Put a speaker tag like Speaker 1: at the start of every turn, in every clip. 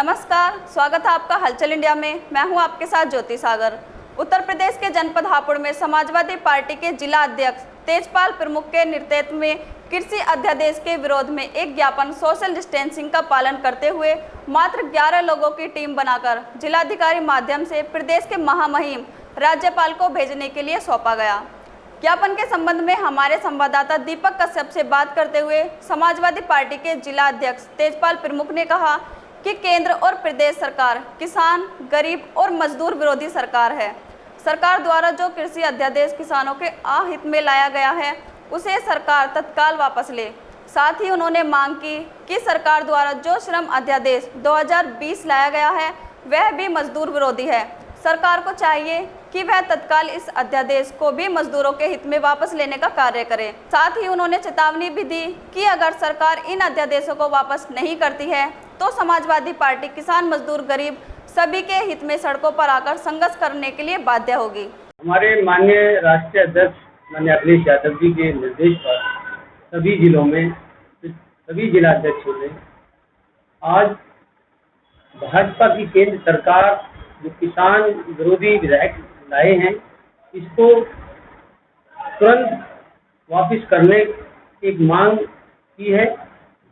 Speaker 1: नमस्कार, स्वागत है आपका हलचल इंडिया में। मैं हूं आपके साथ ज्योति सागर। उत्तर प्रदेश के जनपद हापुड़ में समाजवादी पार्टी के जिला अध्यक्ष तेजपाल प्रमुख के नेतृत्व में कृषि अध्यादेश के विरोध में एक ज्ञापन सोशल डिस्टेंसिंग का पालन करते हुए मात्र 11 लोगों की टीम बनाकर जिलाधिकारी माध्यम से प्रदेश के महामहिम राज्यपाल को भेजने के लिए सौंपा गया। ज्ञापन के संबंध में हमारे संवाददाता दीपक कश्यप से बात करते हुए समाजवादी पार्टी के जिला अध्यक्ष तेजपाल प्रमुख ने कहा कि केंद्र और प्रदेश सरकार किसान, गरीब और मजदूर विरोधी सरकार है। सरकार द्वारा जो कृषि अध्यादेश किसानों के अहित में लाया गया है उसे सरकार तत्काल वापस ले। साथ ही उन्होंने मांग की कि सरकार द्वारा जो श्रम अध्यादेश 2020 लाया गया है वह भी मजदूर विरोधी है। सरकार को चाहिए कि वह तत्काल इस अध्यादेश को भी मजदूरों के हित में वापस लेने का कार्य करे। साथ ही उन्होंने चेतावनी भी दी कि अगर सरकार इन अध्यादेशों को वापस नहीं करती है तो समाजवादी पार्टी किसान, मजदूर, गरीब सभी के हित में सड़कों पर आकर संघर्ष करने के लिए बाध्य होगी।
Speaker 2: हमारे माननीय राष्ट्रीय अध्यक्ष माननीय अखिलेश यादव जी के निर्देश पर सभी जिलों में सभी जिलाध्यक्षों ने आज भाजपा की केंद्र सरकार जो किसान विरोधी विधेयक लाए हैं इसको तुरंत वापस करने की एक मांग की है,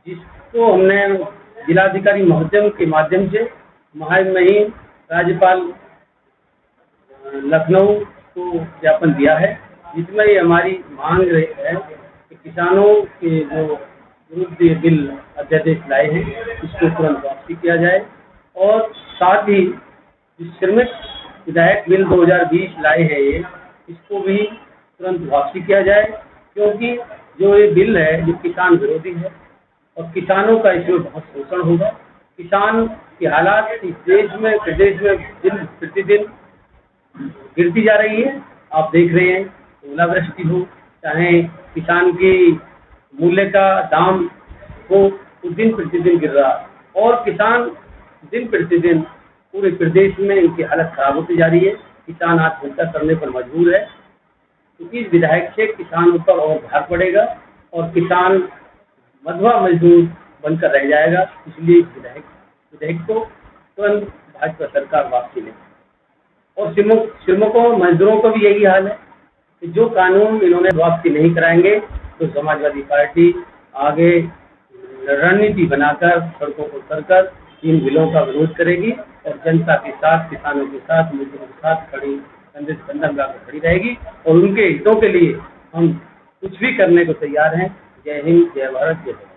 Speaker 2: जिसको हमने जिलाधिकारी महोदय के माध्यम से महामहिम राज्यपाल लखनऊ को ज्ञापन दिया है, जिसमें ये हमारी मांग है कि किसानों के जो विरुद्ध बिल अध्यादेश लाए हैं इसको तुरंत वापसी किया जाए और साथ ही श्रमिक विधायक बिल 2020 लाए हैं ये इसको भी तुरंत वापसी किया जाए, क्योंकि जो ये बिल है जो किसान विरोधी है और किसानों का इसमें बहुत शोषण होगा। किसान की हालात इस देश में प्रदेश में दिन प्रतिदिन गिरती जा रही है। आप देख रहे हैं ओलावृष्टि हो चाहे किसान की मूल्य का दाम हो दिन प्रतिदिन गिर रहा और किसान दिन प्रतिदिन पूरे प्रदेश में इनकी हालत खराब होती जा रही है। किसान आत्महत्या करने पर मजबूर है, क्योंकि इस विधायक से किसानों पर और भार पड़ेगा और किसान मधुआ मजदूर बनकर रह जाएगा। इसलिए इस विधेयक को तुरंत भाजपा सरकार वापसी ले और श्रमिकों मजदूरों का भी यही हाल है कि जो कानून इन्होंने वापसी नहीं कराएंगे तो समाजवादी पार्टी आगे रणनीति बनाकर सड़कों को उतरकर इन बिलों का विरोध करेगी और जनता के साथ, किसानों के साथ, मजदूरों के साथ खड़ी कंधे से कंधा मिलाकर खड़ी रहेगी और उनके हितों के लिए हम कुछ भी करने को तैयार हैं। जय हिंद, जय भारत, जय भारत।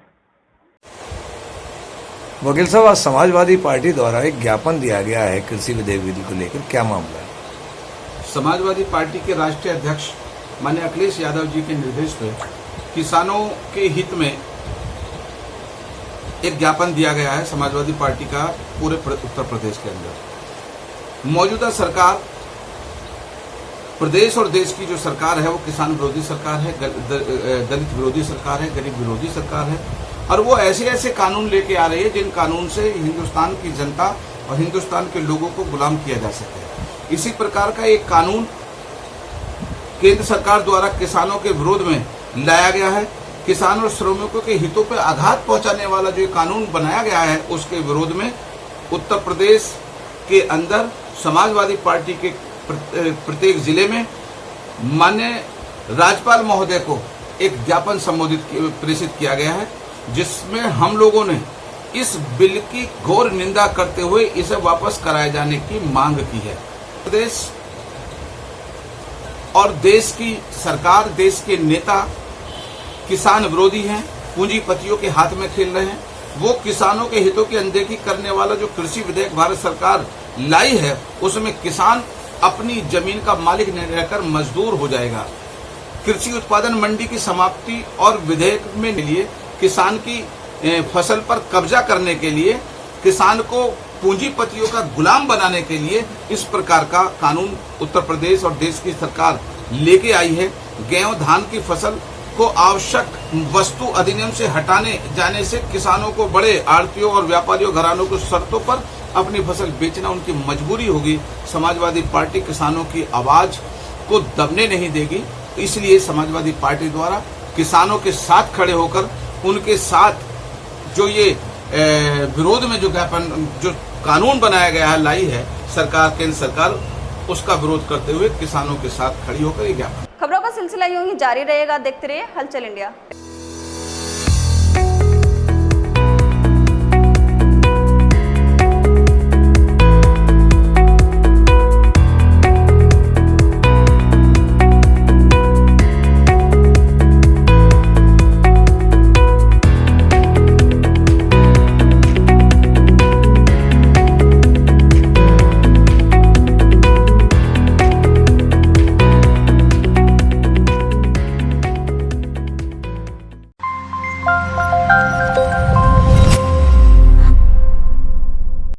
Speaker 3: वकील साहब, आज समाजवादी पार्टी द्वारा एक ज्ञापन दिया गया है कृषि विधेयक बिल को लेकर, क्या मामला है?
Speaker 4: समाजवादी पार्टी के राष्ट्रीय अध्यक्ष माननीय अखिलेश यादव जी के निर्देश पर किसानों के हित में एक ज्ञापन दिया गया है समाजवादी पार्टी का पूरे उत्तर प्रदेश के अंदर। मौजूदा सरकार प्रदेश और देश की जो सरकार है वो किसान विरोधी सरकार है, दलित विरोधी सरकार है, गरीब विरोधी सरकार है और वो ऐसे ऐसे कानून लेके आ रही है जिन कानून से हिंदुस्तान की जनता और हिंदुस्तान के लोगों को गुलाम किया जा सके। इसी प्रकार का एक कानून केंद्र सरकार द्वारा किसानों के विरोध में लाया गया है। किसान और श्रमिकों के हितों पर आघात पहुंचाने वाला जो कानून बनाया गया है उसके विरोध में उत्तर प्रदेश के अंदर समाजवादी पार्टी के प्रत्येक जिले में माननीय राज्यपाल महोदय को एक ज्ञापन प्रेषित किया गया है, जिसमें हम लोगों ने इस बिल की घोर निंदा करते हुए इसे वापस कराए जाने की मांग की है। प्रदेश और देश की सरकार, देश के नेता किसान विरोधी हैं, पूंजीपतियों के हाथ में खेल रहे हैं। वो किसानों के हितों की अनदेखी करने वाला जो कृषि विधेयक भारत सरकार लाई है उसमें किसान अपनी जमीन का मालिक नहीं रहकर मजदूर हो जाएगा। कृषि उत्पादन मंडी की समाप्ति और विधेयक में लिए किसान की फसल पर कब्जा करने के लिए, किसान को पूंजीपतियों का गुलाम बनाने के लिए इस प्रकार का कानून उत्तर प्रदेश और देश की सरकार लेके आई है। गेहूं धान की फसल को आवश्यक वस्तु अधिनियम से हटाने जाने से किसानों को बड़े आड़तियों और व्यापारियों घरानों की शर्तों पर अपनी फसल बेचना उनकी मजबूरी होगी। समाजवादी पार्टी किसानों की आवाज को दबने नहीं देगी। इसलिए समाजवादी पार्टी द्वारा किसानों के साथ खड़े होकर उनके साथ जो ये विरोध में जो ज्ञापन, जो कानून बनाया गया है, लाई है सरकार, केंद्र सरकार, उसका विरोध करते हुए किसानों के साथ खड़ी होकर ये ज्ञापन।
Speaker 1: खबरों का सिलसिला यूं ही जारी रहेगा, देखते रहिए हलचल इंडिया।